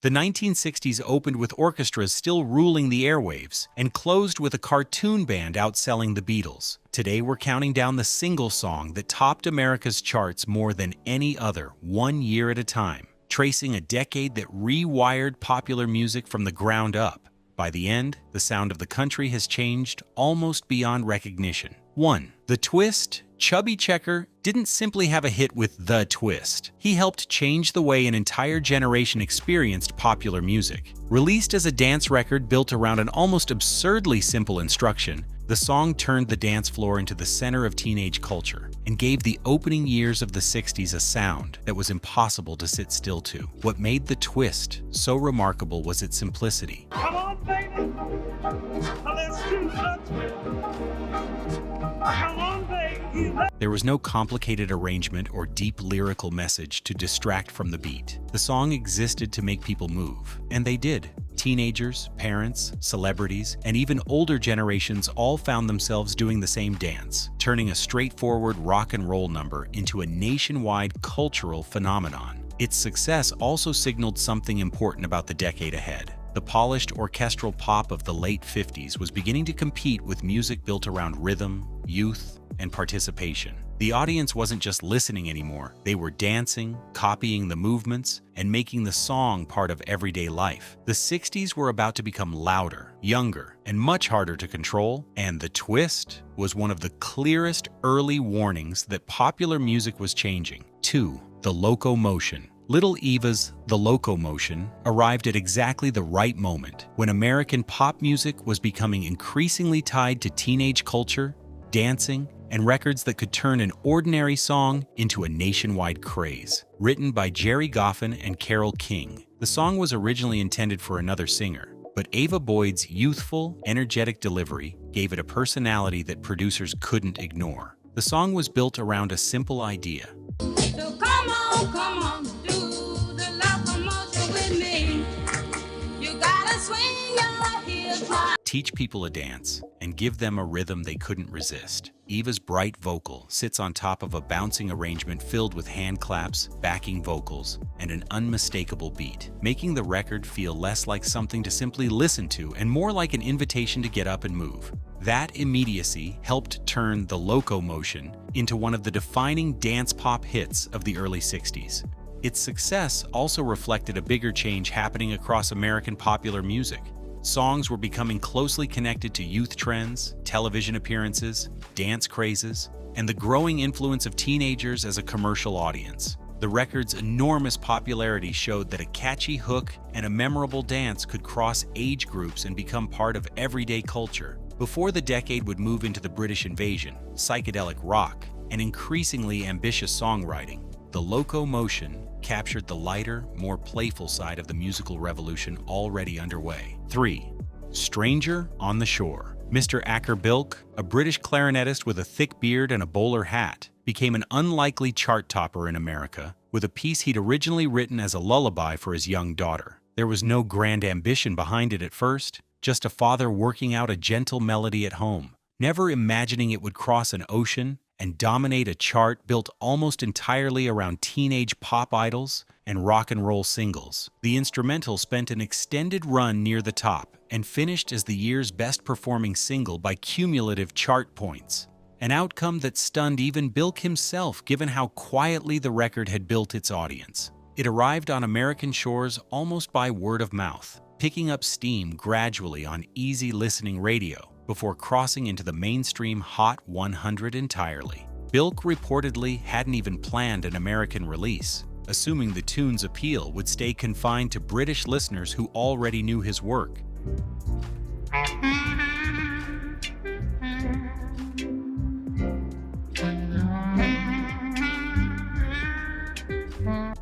The 1960s opened with orchestras still ruling the airwaves and closed with a cartoon band outselling the Beatles. Today we're counting down the single song that topped America's charts more than any other, 1 year at a time, tracing a decade that rewired popular music from the ground up. By the end, the sound of the country has changed almost beyond recognition. 1. The Twist. Chubby Checker didn't simply have a hit with The Twist. He helped change the way an entire generation experienced popular music. Released as a dance record built around an almost absurdly simple instruction, the song turned the dance floor into the center of teenage culture and gave the opening years of the 60s a sound that was impossible to sit still to. What made The Twist so remarkable was its simplicity. Come on, baby, let's do the twist. Come on, baby. There was no complicated arrangement or deep lyrical message to distract from the beat. The song existed to make people move, and they did. Teenagers, parents, celebrities, and even older generations all found themselves doing the same dance, turning a straightforward rock and roll number into a nationwide cultural phenomenon. Its success also signaled something important about the decade ahead. The polished orchestral pop of the late 50s was beginning to compete with music built around rhythm, youth, and participation. The audience wasn't just listening anymore. They were dancing, copying the movements, and making the song part of everyday life. The 60s were about to become louder, younger, and much harder to control, and The Twist was one of the clearest early warnings that popular music was changing. 2. The Loco-Motion. Little Eva's The Loco-Motion arrived at exactly the right moment, when American pop music was becoming increasingly tied to teenage culture, dancing, and records that could turn an ordinary song into a nationwide craze. Written by Jerry Goffin and Carole King, the song was originally intended for another singer, but Ava Boyd's youthful, energetic delivery gave it a personality that producers couldn't ignore. The song was built around a simple idea. So come on, do the locomotion with me. You gotta swing your heels right. Teach people a dance and give them a rhythm they couldn't resist. Eva's bright vocal sits on top of a bouncing arrangement filled with hand claps, backing vocals, and an unmistakable beat, making the record feel less like something to simply listen to and more like an invitation to get up and move. That immediacy helped turn the Loco-Motion into one of the defining dance pop hits of the early 60s. Its success also reflected a bigger change happening across American popular music. Songs were becoming closely connected to youth trends, television appearances, dance crazes, and the growing influence of teenagers as a commercial audience. The record's enormous popularity showed that a catchy hook and a memorable dance could cross age groups and become part of everyday culture. Before the decade would move into the British invasion, psychedelic rock, and increasingly ambitious songwriting, the Loco-Motion captured the lighter, more playful side of the musical revolution already underway. 3. Stranger on the Shore. Mr. Acker Bilk, a British clarinetist with a thick beard and a bowler hat, became an unlikely chart topper in America with a piece he'd originally written as a lullaby for his young daughter. There was no grand ambition behind it at first, just a father working out a gentle melody at home, never imagining it would cross an ocean and dominate a chart built almost entirely around teenage pop idols and rock and roll singles. The instrumental spent an extended run near the top and finished as the year's best-performing single by cumulative chart points, an outcome that stunned even Bilk himself given how quietly the record had built its audience. It arrived on American shores almost by word of mouth, picking up steam gradually on easy listening radio, before crossing into the mainstream Hot 100 entirely. Bilk reportedly hadn't even planned an American release, assuming the tune's appeal would stay confined to British listeners who already knew his work.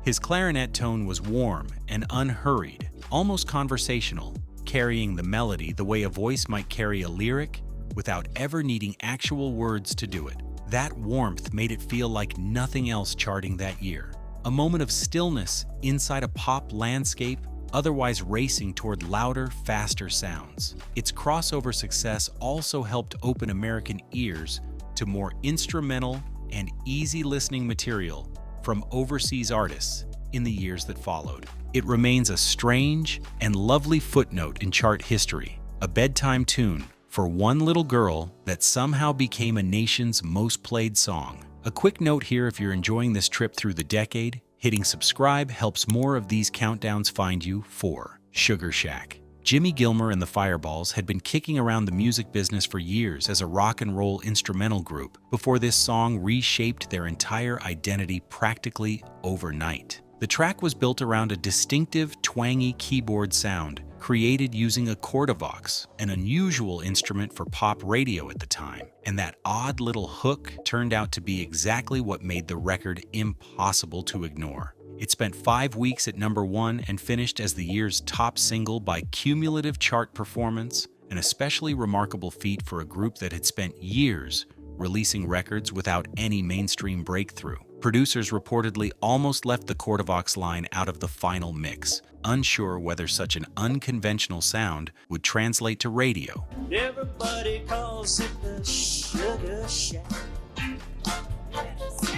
His clarinet tone was warm and unhurried, almost conversational, carrying the melody the way a voice might carry a lyric without ever needing actual words to do it. That warmth made it feel like nothing else charting that year. A moment of stillness inside a pop landscape otherwise racing toward louder, faster sounds. Its crossover success also helped open American ears to more instrumental and easy listening material from overseas artists in the years that followed. It remains a strange and lovely footnote in chart history, a bedtime tune for one little girl that somehow became a nation's most played song. A quick note here: if you're enjoying this trip through the decade, hitting subscribe helps more of these countdowns find you. 4. Sugar Shack. Jimmy Gilmer and the Fireballs had been kicking around the music business for years as a rock and roll instrumental group before this song reshaped their entire identity practically overnight. The track was built around a distinctive, twangy keyboard sound created using a Chordavox, an unusual instrument for pop radio at the time. And that odd little hook turned out to be exactly what made the record impossible to ignore. It spent 5 weeks at #1 and finished as the year's top single by cumulative chart performance, an especially remarkable feat for a group that had spent years releasing records without any mainstream breakthrough. Producers reportedly almost left the Chordavox line out of the final mix, unsure whether such an unconventional sound would translate to radio. Everybody calls it the Sugar Shack.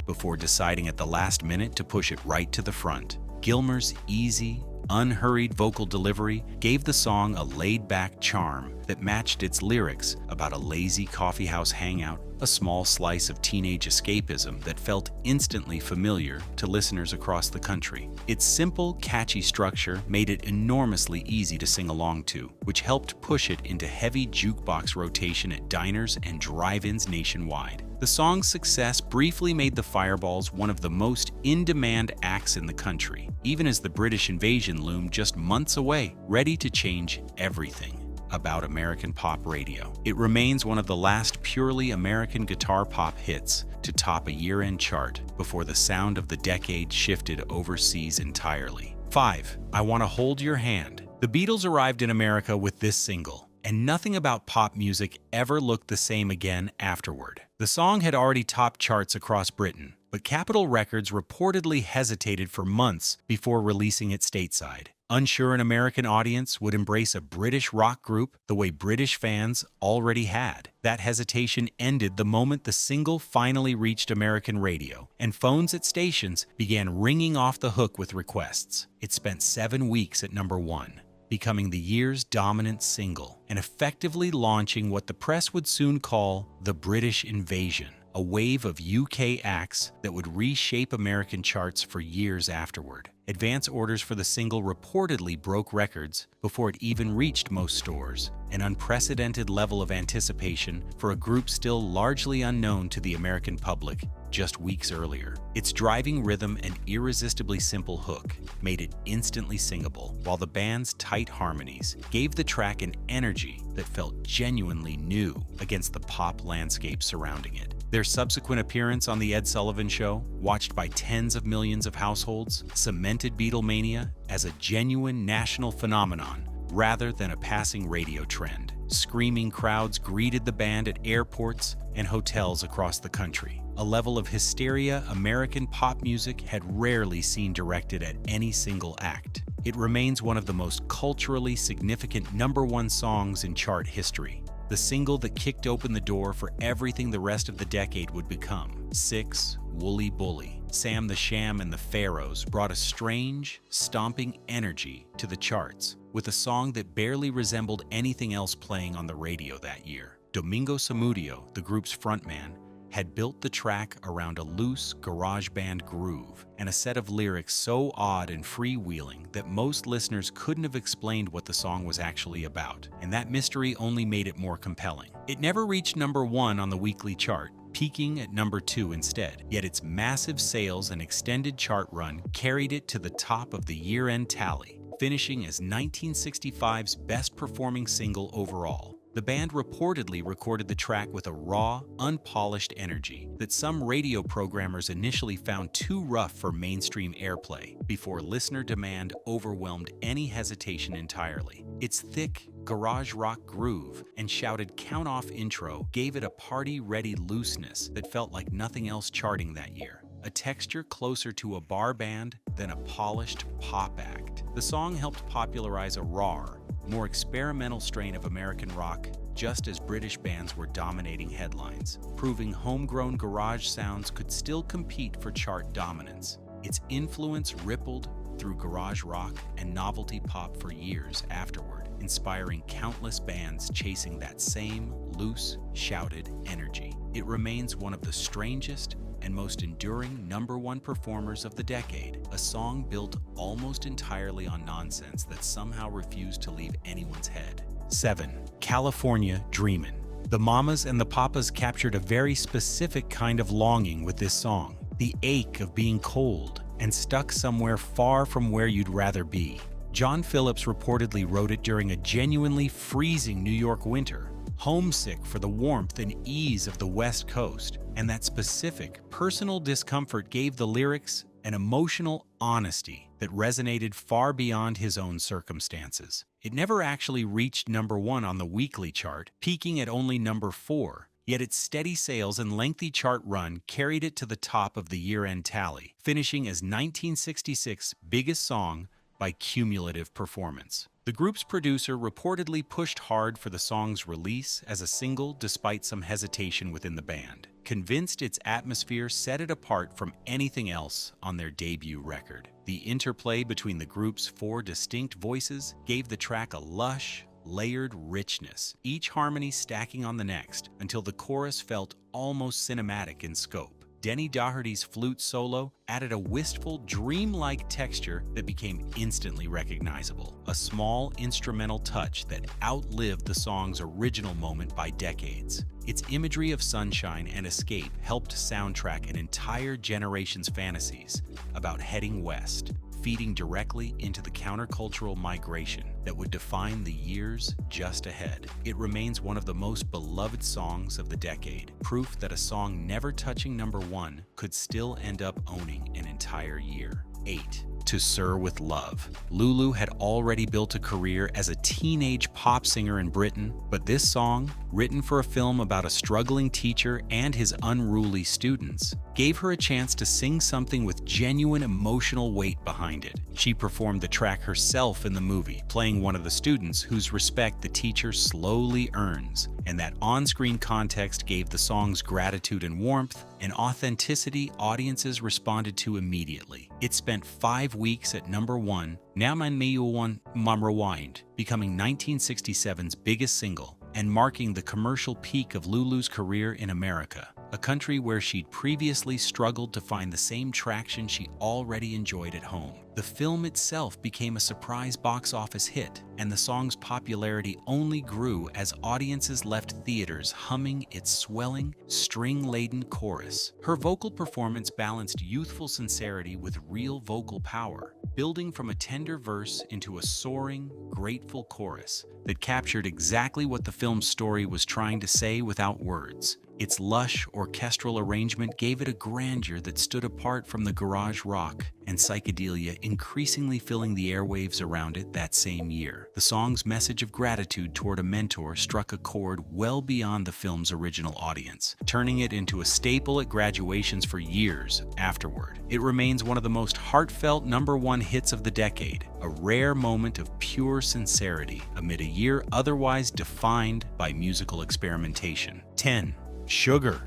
Before deciding at the last minute to push it right to the front. Gilmer's easy, unhurried vocal delivery gave the song a laid-back charm that matched its lyrics about a lazy coffeehouse hangout, a small slice of teenage escapism that felt instantly familiar to listeners across the country. Its simple, catchy structure made it enormously easy to sing along to, which helped push it into heavy jukebox rotation at diners and drive-ins nationwide. The song's success briefly made the Fireballs one of the most in-demand acts in the country, even as the British invasion loomed just months away, ready to change everything about American pop radio. It remains one of the last purely American guitar pop hits to top a year-end chart before the sound of the decade shifted overseas entirely. 5. I Wanna Hold Your Hand. The Beatles arrived in America with this single, and nothing about pop music ever looked the same again afterward. The song had already topped charts across Britain, but Capitol Records reportedly hesitated for months before releasing it stateside, unsure an American audience would embrace a British rock group the way British fans already had. That hesitation ended the moment the single finally reached American radio, and phones at stations began ringing off the hook with requests. It spent 7 weeks at #1. Becoming the year's dominant single and effectively launching what the press would soon call the British invasion, a wave of UK acts that would reshape American charts for years afterward. Advance orders for the single reportedly broke records before it even reached most stores, an unprecedented level of anticipation for a group still largely unknown to the American public just weeks earlier. Its driving rhythm and irresistibly simple hook made it instantly singable, while the band's tight harmonies gave the track an energy that felt genuinely new against the pop landscape surrounding it. Their subsequent appearance on The Ed Sullivan Show, watched by tens of millions of households, cemented Beatlemania as a genuine national phenomenon rather than a passing radio trend. Screaming crowds greeted the band at airports and hotels across the country, a level of hysteria American pop music had rarely seen directed at any single act. It remains one of the most culturally significant #1 songs in chart history, the single that kicked open the door for everything the rest of the decade would become. 6. Wooly Bully. Sam the Sham and the Pharaohs brought a strange, stomping energy to the charts, with a song that barely resembled anything else playing on the radio that year. Domingo Samudio, the group's frontman, had built the track around a loose garage band groove and a set of lyrics so odd and freewheeling that most listeners couldn't have explained what the song was actually about, and that mystery only made it more compelling. It never reached #1 on the weekly chart, peaking at #2 instead, yet its massive sales and extended chart run carried it to the top of the year-end tally, finishing as 1965's best-performing single overall. The band reportedly recorded the track with a raw, unpolished energy that some radio programmers initially found too rough for mainstream airplay, before listener demand overwhelmed any hesitation entirely. Its thick, garage rock groove and shouted count-off intro gave it a party-ready looseness that felt like nothing else charting that year, a texture closer to a bar band than a polished pop act. The song helped popularize a raw, more experimental strain of American rock, just as British bands were dominating headlines, proving homegrown garage sounds could still compete for chart dominance. Its influence rippled through garage rock and novelty pop for years afterward, inspiring countless bands chasing that same loose, shouted energy. It remains one of the strangest and most enduring #1 performers of the decade, a song built almost entirely on nonsense that somehow refused to leave anyone's head. 7. California Dreamin'. The Mamas and the Papas captured a very specific kind of longing with this song, the ache of being cold and stuck somewhere far from where you'd rather be. John Phillips reportedly wrote it during a genuinely freezing New York winter, homesick for the warmth and ease of the West Coast, and that specific personal discomfort gave the lyrics an emotional honesty that resonated far beyond his own circumstances. It never actually reached #1 on the weekly chart, peaking at only #4, yet its steady sales and lengthy chart run carried it to the top of the year-end tally, finishing as 1966's biggest song by cumulative performance. The group's producer reportedly pushed hard for the song's release as a single despite some hesitation within the band, convinced its atmosphere set it apart from anything else on their debut record. The interplay between the group's 4 distinct voices gave the track a lush, layered richness, each harmony stacking on the next until the chorus felt almost cinematic in scope. Denny Doherty's flute solo added a wistful, dreamlike texture that became instantly recognizable, a small instrumental touch that outlived the song's original moment by decades. Its imagery of sunshine and escape helped soundtrack an entire generation's fantasies about heading west, feeding directly into the countercultural migration that would define the years just ahead. It remains one of the most beloved songs of the decade, proof that a song never touching #1 could still end up owning an entire year. 8. To Sir with Love. Lulu had already built a career as a teenage pop singer in Britain, but this song, written for a film about a struggling teacher and his unruly students, gave her a chance to sing something with genuine emotional weight behind it. She performed the track herself in the movie, playing one of the students whose respect the teacher slowly earns, and that on-screen context gave the song's gratitude and warmth and authenticity audiences responded to immediately. It spent 5 weeks at #1, Now Man Me You Want Mum Rewind, becoming 1967's biggest single and marking the commercial peak of Lulu's career in America, a country where she'd previously struggled to find the same traction she already enjoyed at home. The film itself became a surprise box office hit, and the song's popularity only grew as audiences left theaters humming its swelling, string-laden chorus. Her vocal performance balanced youthful sincerity with real vocal power, building from a tender verse into a soaring, grateful chorus that captured exactly what the film's story was trying to say without words. Its lush orchestral arrangement gave it a grandeur that stood apart from the garage rock and psychedelia increasingly filling the airwaves around it that same year. The song's message of gratitude toward a mentor struck a chord well beyond the film's original audience, turning it into a staple at graduations for years afterward. It remains one of the most heartfelt #1 hits of the decade, a rare moment of pure sincerity amid a year otherwise defined by musical experimentation. 10. Sugar.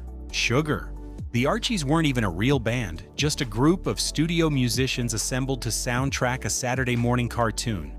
The Archies weren't even a real band, just a group of studio musicians assembled to soundtrack a Saturday morning cartoon,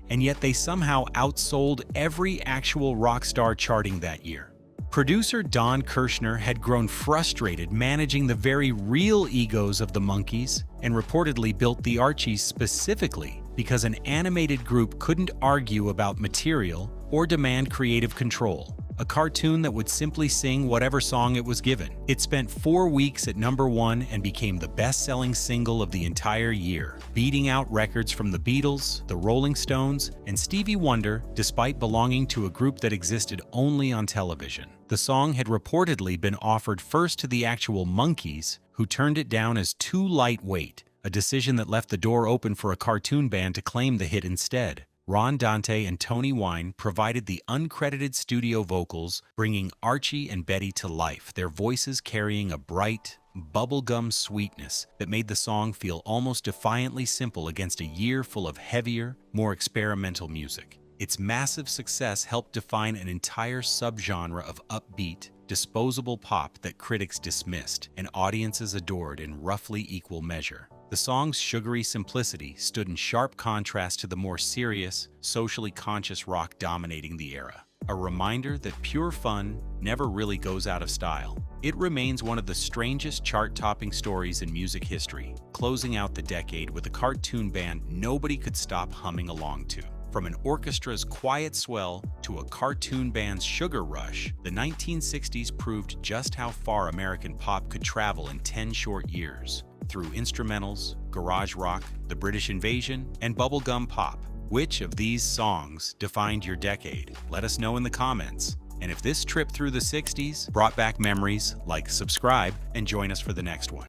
and yet they somehow outsold every actual rock star charting that year. Producer Don Kirshner had grown frustrated managing the very real egos of the Monkees and reportedly built the Archies specifically because an animated group couldn't argue about material or demand creative control. A cartoon that would simply sing whatever song it was given. It spent 4 weeks at #1 and became the best-selling single of the entire year, beating out records from the Beatles, the Rolling Stones, and Stevie Wonder, despite belonging to a group that existed only on television. The song had reportedly been offered first to the actual Monkees, who turned it down as too lightweight, a decision that left the door open for a cartoon band to claim the hit instead. Ron Dante and Tony Wine provided the uncredited studio vocals, bringing Archie and Betty to life, their voices carrying a bright, bubblegum sweetness that made the song feel almost defiantly simple against a year full of heavier, more experimental music. Its massive success helped define an entire subgenre of upbeat, disposable pop that critics dismissed and audiences adored in roughly equal measure. The song's sugary simplicity stood in sharp contrast to the more serious, socially conscious rock dominating the era. A reminder that pure fun never really goes out of style. It remains one of the strangest chart-topping stories in music history, closing out the decade with a cartoon band nobody could stop humming along to. From an orchestra's quiet swell to a cartoon band's sugar rush, the 1960s proved just how far American pop could travel in 10 short years. Through instrumentals, garage rock, the British invasion, and bubblegum pop. Which of these songs defined your decade? Let us know in the comments. And if this trip through the 60s brought back memories, like, subscribe, and join us for the next one.